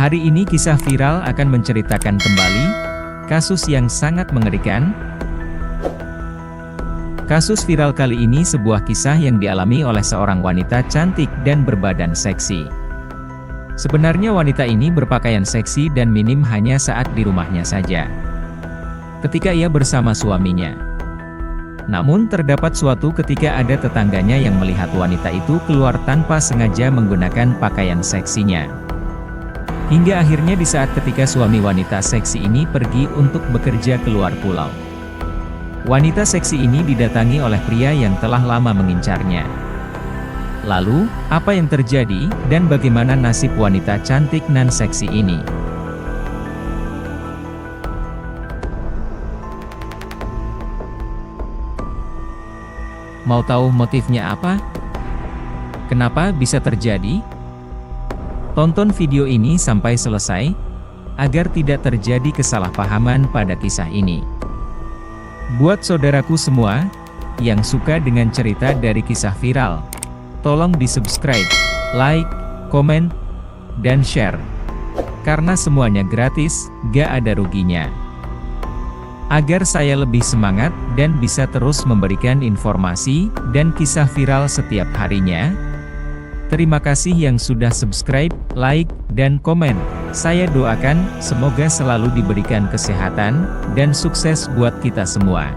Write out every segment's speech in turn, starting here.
Hari ini kisah viral akan menceritakan kembali kasus yang sangat mengerikan. Kasus viral kali ini sebuah kisah yang dialami oleh seorang wanita cantik dan berbadan seksi. Sebenarnya wanita ini berpakaian seksi dan minim hanya saat di rumahnya saja, ketika ia bersama suaminya. Namun terdapat suatu ketika ada tetangganya yang melihat wanita itu keluar tanpa sengaja menggunakan pakaian seksinya. Hingga akhirnya di saat ketika suami wanita seksi ini pergi untuk bekerja keluar pulau, wanita seksi ini didatangi oleh pria yang telah lama mengincarnya. Lalu, apa yang terjadi, dan bagaimana nasib wanita cantik nan seksi ini? Mau tahu motifnya apa? Kenapa bisa terjadi? Tonton video ini sampai selesai, agar tidak terjadi kesalahpahaman pada kisah ini. Buat saudaraku semua, yang suka dengan cerita dari kisah viral, tolong di-subscribe, like, komen, dan share. Karena semuanya gratis, gak ada ruginya. Agar saya lebih semangat, dan bisa terus memberikan informasi, dan kisah viral setiap harinya. Terima kasih yang sudah subscribe, like, dan komen. Saya doakan, semoga selalu diberikan kesehatan, dan sukses buat kita semua.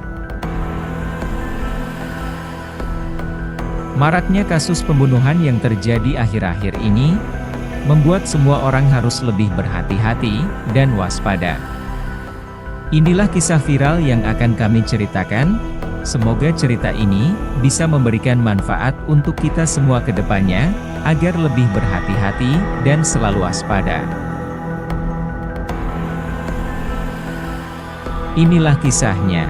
Maraknya kasus pembunuhan yang terjadi akhir-akhir ini, membuat semua orang harus lebih berhati-hati, dan waspada. Inilah kisah viral yang akan kami ceritakan. Semoga cerita ini bisa memberikan manfaat untuk kita semua ke depannya, agar lebih berhati-hati dan selalu waspada. Inilah kisahnya.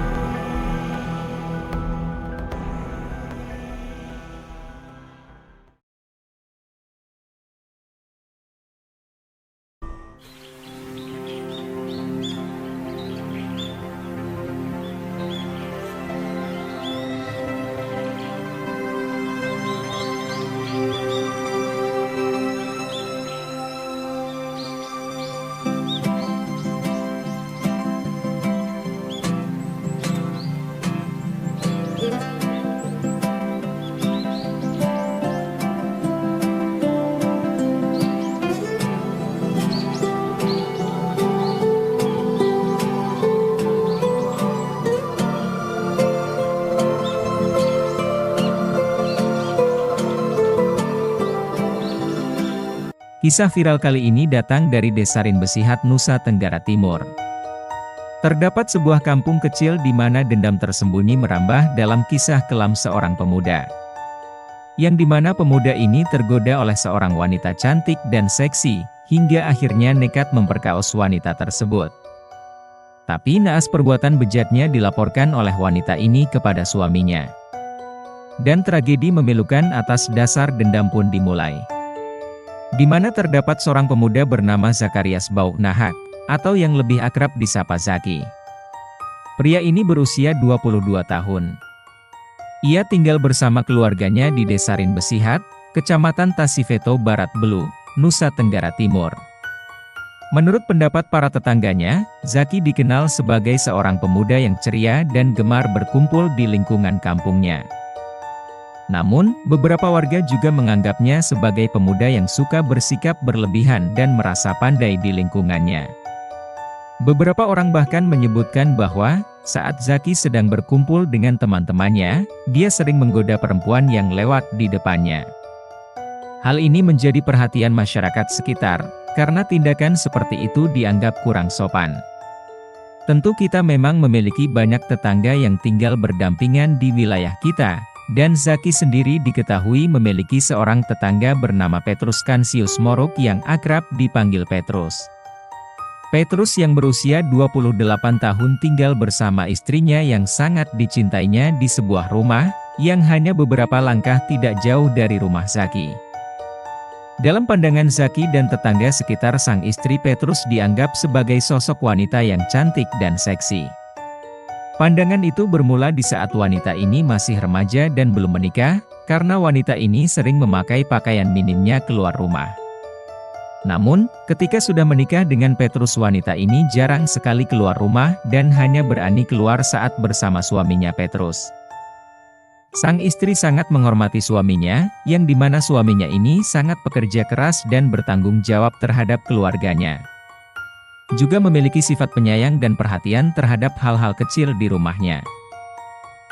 Kisah viral kali ini datang dari Desa Rinbesihat, Nusa Tenggara Timur. Terdapat sebuah kampung kecil di mana dendam tersembunyi merambah dalam kisah kelam seorang pemuda. Yang dimana pemuda ini tergoda oleh seorang wanita cantik dan seksi, hingga akhirnya nekat memperkaos wanita tersebut. Tapi naas perbuatan bejatnya dilaporkan oleh wanita ini kepada suaminya. Dan tragedi memilukan atas dasar dendam pun dimulai. Di mana terdapat seorang pemuda bernama Zakarias Bauk Nahak, atau yang lebih akrab disapa Zaki. Pria ini berusia 22 tahun. Ia tinggal bersama keluarganya di Desa Rinbesihat, Kecamatan Tasifeto Barat Belu, Nusa Tenggara Timur. Menurut pendapat para tetangganya, Zaki dikenal sebagai seorang pemuda yang ceria dan gemar berkumpul di lingkungan kampungnya. Namun, beberapa warga juga menganggapnya sebagai pemuda yang suka bersikap berlebihan dan merasa pandai di lingkungannya. Beberapa orang bahkan menyebutkan bahwa, saat Zaki sedang berkumpul dengan teman-temannya, dia sering menggoda perempuan yang lewat di depannya. Hal ini menjadi perhatian masyarakat sekitar, karena tindakan seperti itu dianggap kurang sopan. Tentu kita memang memiliki banyak tetangga yang tinggal berdampingan di wilayah kita. Dan Zaki sendiri diketahui memiliki seorang tetangga bernama Petrus Kansius Moruk yang akrab dipanggil Petrus. Petrus yang berusia 28 tahun tinggal bersama istrinya yang sangat dicintainya di sebuah rumah, yang hanya beberapa langkah tidak jauh dari rumah Zaki. Dalam pandangan Zaki dan tetangga sekitar, sang istri Petrus dianggap sebagai sosok wanita yang cantik dan seksi. Pandangan itu bermula di saat wanita ini masih remaja dan belum menikah, karena wanita ini sering memakai pakaian minimnya keluar rumah. Namun, ketika sudah menikah dengan Petrus, wanita ini jarang sekali keluar rumah dan hanya berani keluar saat bersama suaminya Petrus. Sang istri sangat menghormati suaminya, yang dimana suaminya ini sangat pekerja keras dan bertanggung jawab terhadap keluarganya. Juga memiliki sifat penyayang dan perhatian terhadap hal-hal kecil di rumahnya.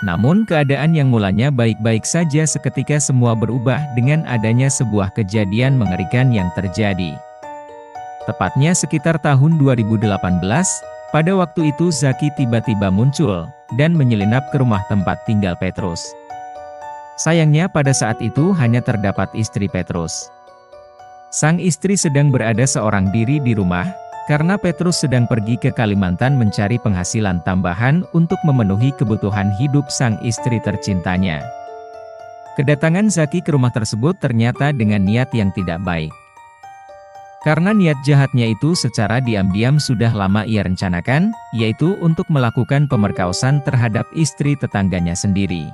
Namun keadaan yang mulanya baik-baik saja seketika semua berubah dengan adanya sebuah kejadian mengerikan yang terjadi. Tepatnya sekitar tahun 2018, pada waktu itu Zaki tiba-tiba muncul, dan menyelinap ke rumah tempat tinggal Petrus. Sayangnya pada saat itu hanya terdapat istri Petrus. Sang istri sedang berada seorang diri di rumah, karena Petrus sedang pergi ke Kalimantan mencari penghasilan tambahan untuk memenuhi kebutuhan hidup sang istri tercintanya. Kedatangan Zaki ke rumah tersebut ternyata dengan niat yang tidak baik. Karena niat jahatnya itu secara diam-diam sudah lama ia rencanakan, yaitu untuk melakukan pemerkosaan terhadap istri tetangganya sendiri.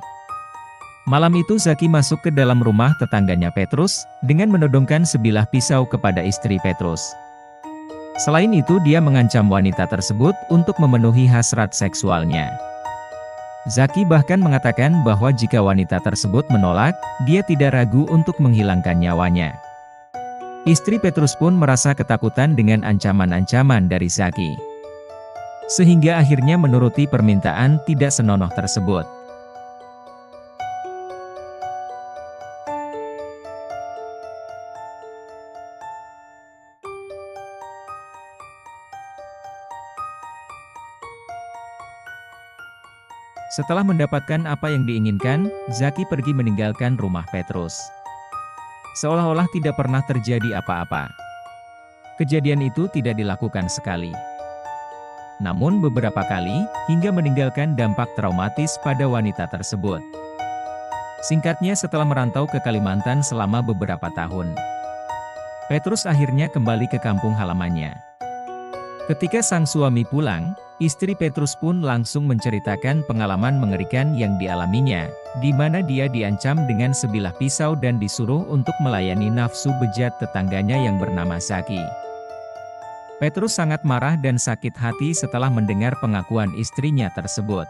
Malam itu Zaki masuk ke dalam rumah tetangganya Petrus, dengan menodongkan sebilah pisau kepada istri Petrus. Selain itu dia mengancam wanita tersebut untuk memenuhi hasrat seksualnya. Zaki bahkan mengatakan bahwa jika wanita tersebut menolak, dia tidak ragu untuk menghilangkan nyawanya. Istri Petrus pun merasa ketakutan dengan ancaman-ancaman dari Zaki. Sehingga akhirnya menuruti permintaan tidak senonoh tersebut. Setelah mendapatkan apa yang diinginkan, Zaki pergi meninggalkan rumah Petrus. Seolah-olah tidak pernah terjadi apa-apa. Kejadian itu tidak dilakukan sekali. Namun beberapa kali, hingga meninggalkan dampak traumatis pada wanita tersebut. Singkatnya setelah merantau ke Kalimantan selama beberapa tahun, Petrus akhirnya kembali ke kampung halamannya. Ketika sang suami pulang, istri Petrus pun langsung menceritakan pengalaman mengerikan yang dialaminya, di mana dia diancam dengan sebilah pisau dan disuruh untuk melayani nafsu bejat tetangganya yang bernama Zaki. Petrus sangat marah dan sakit hati setelah mendengar pengakuan istrinya tersebut.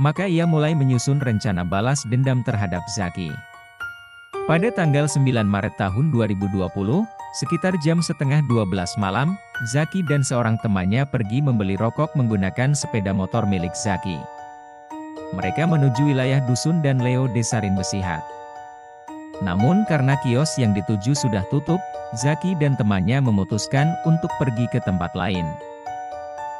Maka ia mulai menyusun rencana balas dendam terhadap Zaki. Pada tanggal 9 Maret tahun 2020, sekitar jam setengah 12 malam, Zaki dan seorang temannya pergi membeli rokok menggunakan sepeda motor milik Zaki. Mereka menuju wilayah Dusun dan Leo Desarin Besihat. Namun karena kios yang dituju sudah tutup, Zaki dan temannya memutuskan untuk pergi ke tempat lain.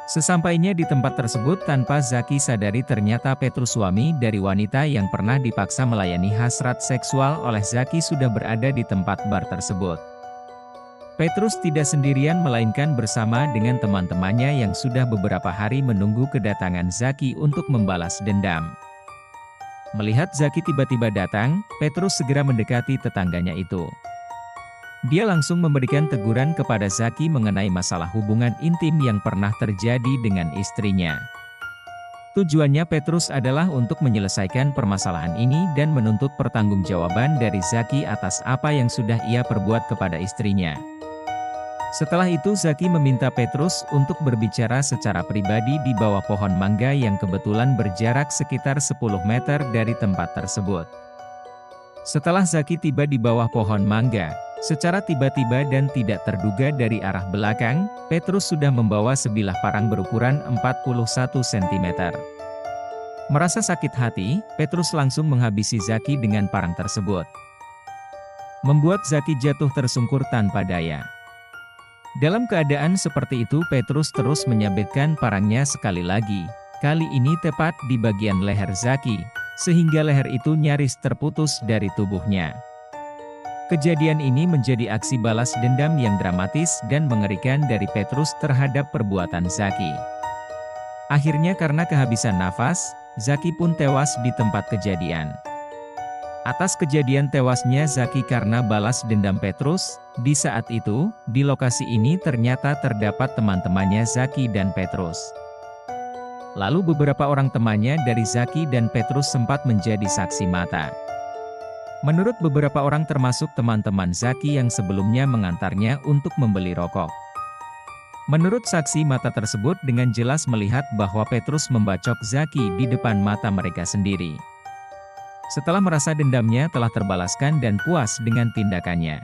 Sesampainya di tempat tersebut tanpa Zaki sadari ternyata Petrus, suami dari wanita yang pernah dipaksa melayani hasrat seksual oleh Zaki, sudah berada di tempat bar tersebut. Petrus tidak sendirian melainkan bersama dengan teman-temannya yang sudah beberapa hari menunggu kedatangan Zaki untuk membalas dendam. Melihat Zaki tiba-tiba datang, Petrus segera mendekati tetangganya itu. Dia langsung memberikan teguran kepada Zaki mengenai masalah hubungan intim yang pernah terjadi dengan istrinya. Tujuannya Petrus adalah untuk menyelesaikan permasalahan ini dan menuntut pertanggungjawaban dari Zaki atas apa yang sudah ia perbuat kepada istrinya. Setelah itu Zaki meminta Petrus untuk berbicara secara pribadi di bawah pohon mangga yang kebetulan berjarak sekitar 10 meter dari tempat tersebut. Setelah Zaki tiba di bawah pohon mangga, secara tiba-tiba dan tidak terduga dari arah belakang, Petrus sudah membawa sebilah parang berukuran 41 cm. Merasa sakit hati, Petrus langsung menghabisi Zaki dengan parang tersebut. Membuat Zaki jatuh tersungkur tanpa daya. Dalam keadaan seperti itu Petrus terus menyabetkan parangnya sekali lagi, kali ini tepat di bagian leher Zaki, sehingga leher itu nyaris terputus dari tubuhnya. Kejadian ini menjadi aksi balas dendam yang dramatis dan mengerikan dari Petrus terhadap perbuatan Zaki. Akhirnya karena kehabisan nafas, Zaki pun tewas di tempat kejadian. Atas kejadian tewasnya Zaki karena balas dendam Petrus, di saat itu, di lokasi ini ternyata terdapat teman-temannya Zaki dan Petrus. Lalu beberapa orang temannya dari Zaki dan Petrus sempat menjadi saksi mata. Menurut beberapa orang termasuk teman-teman Zaki yang sebelumnya mengantarnya untuk membeli rokok. Menurut saksi mata tersebut dengan jelas melihat bahwa Petrus membacok Zaki di depan mata mereka sendiri. Setelah merasa dendamnya telah terbalaskan dan puas dengan tindakannya,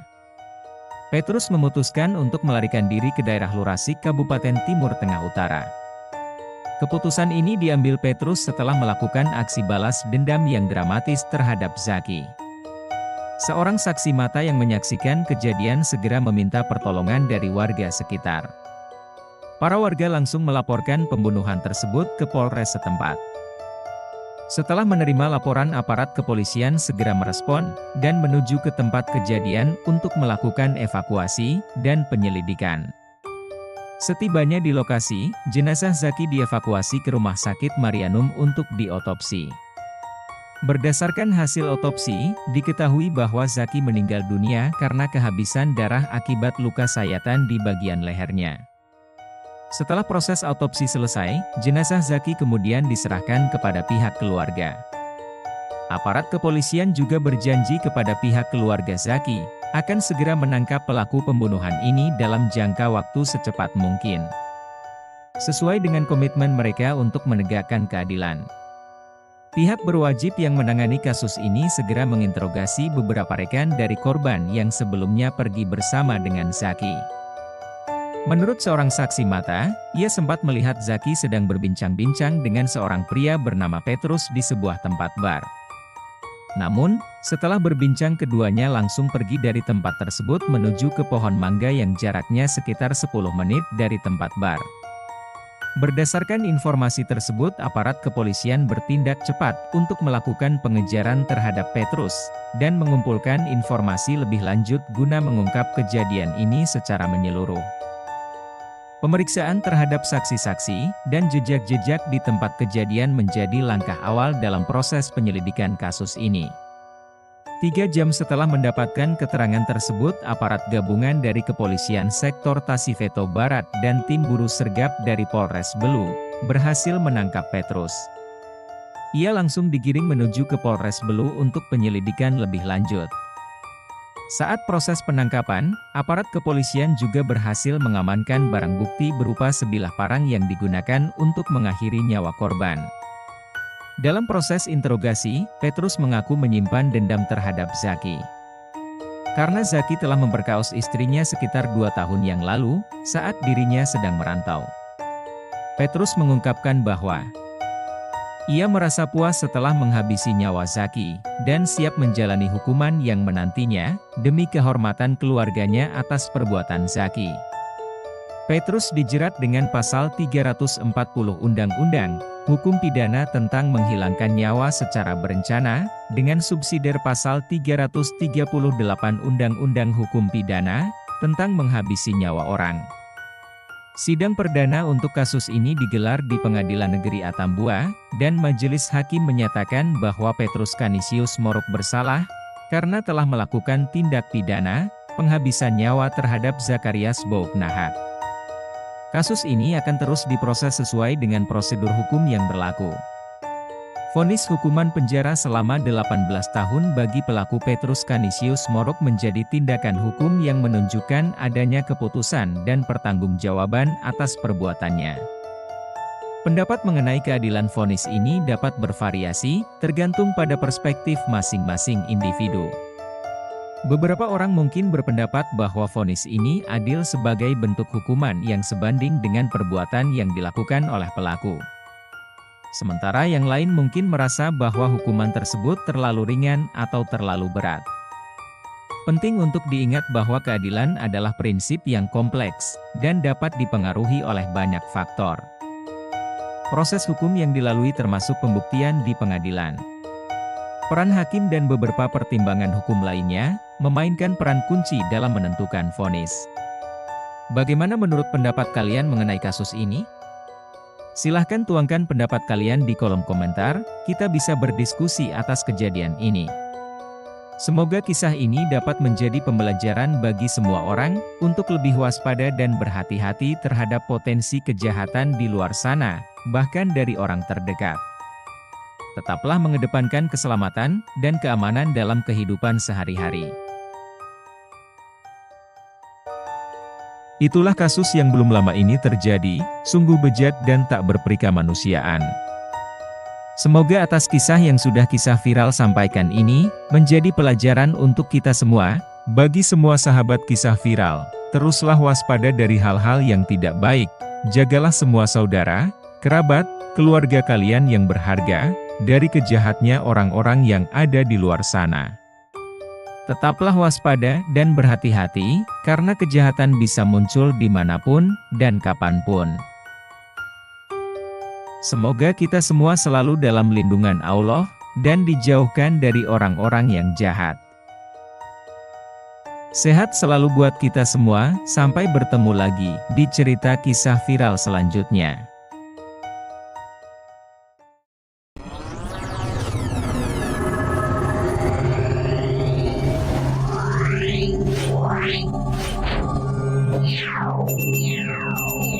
Petrus memutuskan untuk melarikan diri ke daerah Lurasik, Kabupaten Timur Tengah Utara. Keputusan ini diambil Petrus setelah melakukan aksi balas dendam yang dramatis terhadap Zaki. Seorang saksi mata yang menyaksikan kejadian segera meminta pertolongan dari warga sekitar. Para warga langsung melaporkan pembunuhan tersebut ke Polres setempat. Setelah menerima laporan, aparat kepolisian segera merespon dan menuju ke tempat kejadian untuk melakukan evakuasi dan penyelidikan. Setibanya di lokasi, jenazah Zaki dievakuasi ke Rumah Sakit Marianum untuk diotopsi. Berdasarkan hasil otopsi, diketahui bahwa Zaki meninggal dunia karena kehabisan darah akibat luka sayatan di bagian lehernya. Setelah proses autopsi selesai, jenazah Zaki kemudian diserahkan kepada pihak keluarga. Aparat kepolisian juga berjanji kepada pihak keluarga Zaki akan segera menangkap pelaku pembunuhan ini dalam jangka waktu secepat mungkin. Sesuai dengan komitmen mereka untuk menegakkan keadilan. Pihak berwajib yang menangani kasus ini segera menginterogasi beberapa rekan dari korban yang sebelumnya pergi bersama dengan Zaki. Menurut seorang saksi mata, ia sempat melihat Zaki sedang berbincang-bincang dengan seorang pria bernama Petrus di sebuah tempat bar. Namun, setelah berbincang keduanya langsung pergi dari tempat tersebut menuju ke pohon mangga yang jaraknya sekitar 10 menit dari tempat bar. Berdasarkan informasi tersebut, aparat kepolisian bertindak cepat untuk melakukan pengejaran terhadap Petrus dan mengumpulkan informasi lebih lanjut guna mengungkap kejadian ini secara menyeluruh. Pemeriksaan terhadap saksi-saksi dan jejak-jejak di tempat kejadian menjadi langkah awal dalam proses penyelidikan kasus ini. 3 jam setelah mendapatkan keterangan tersebut, aparat gabungan dari Kepolisian Sektor Tasiveto Barat dan tim Buru Sergap dari Polres Belu berhasil menangkap Petrus. Ia langsung digiring menuju ke Polres Belu untuk penyelidikan lebih lanjut. Saat proses penangkapan, aparat kepolisian juga berhasil mengamankan barang bukti berupa sebilah parang yang digunakan untuk mengakhiri nyawa korban. Dalam proses interogasi, Petrus mengaku menyimpan dendam terhadap Zaki. Karena Zaki telah memperkaos istrinya sekitar 2 tahun yang lalu, saat dirinya sedang merantau. Petrus mengungkapkan bahwa ia merasa puas setelah menghabisi nyawa Zaki, dan siap menjalani hukuman yang menantinya, demi kehormatan keluarganya atas perbuatan Zaki. Petrus dijerat dengan pasal 340 Undang-Undang Hukum Pidana tentang menghilangkan nyawa secara berencana, dengan subsidiar pasal 338 Undang-Undang Hukum Pidana, tentang menghabisi nyawa orang. Sidang perdana untuk kasus ini digelar di Pengadilan Negeri Atambua, dan majelis hakim menyatakan bahwa Petrus Canisius Morok bersalah, karena telah melakukan tindak pidana, penghabisan nyawa terhadap Zakarias Bouknahak. Kasus ini akan terus diproses sesuai dengan prosedur hukum yang berlaku. Vonis hukuman penjara selama 18 tahun bagi pelaku Petrus Canisius Morok menjadi tindakan hukum yang menunjukkan adanya keputusan dan pertanggungjawaban atas perbuatannya. Pendapat mengenai keadilan vonis ini dapat bervariasi, tergantung pada perspektif masing-masing individu. Beberapa orang mungkin berpendapat bahwa vonis ini adil sebagai bentuk hukuman yang sebanding dengan perbuatan yang dilakukan oleh pelaku. Sementara yang lain mungkin merasa bahwa hukuman tersebut terlalu ringan atau terlalu berat. Penting untuk diingat bahwa keadilan adalah prinsip yang kompleks, dan dapat dipengaruhi oleh banyak faktor. Proses hukum yang dilalui termasuk pembuktian di pengadilan. Peran hakim dan beberapa pertimbangan hukum lainnya, memainkan peran kunci dalam menentukan vonis. Bagaimana menurut pendapat kalian mengenai kasus ini? Silahkan tuangkan pendapat kalian di kolom komentar, kita bisa berdiskusi atas kejadian ini. Semoga kisah ini dapat menjadi pembelajaran bagi semua orang, untuk lebih waspada dan berhati-hati terhadap potensi kejahatan di luar sana, bahkan dari orang terdekat. tetaplah mengedepankan keselamatan dan keamanan dalam kehidupan sehari-hari. Itulah kasus yang belum lama ini terjadi, sungguh bejat dan tak berperikamanusiaan. Semoga atas kisah yang sudah kisah viral sampaikan ini, menjadi pelajaran untuk kita semua. Bagi semua sahabat kisah viral, teruslah waspada dari hal-hal yang tidak baik. Jagalah semua saudara, kerabat, keluarga kalian yang berharga, dari kejahatnya orang-orang yang ada di luar sana. Tetaplah waspada dan berhati-hati, karena kejahatan bisa muncul dimanapun dan kapanpun. Semoga kita semua selalu dalam lindungan Allah, dan dijauhkan dari orang-orang yang jahat. Sehat selalu buat kita semua, sampai bertemu lagi di cerita kisah viral selanjutnya. Meow.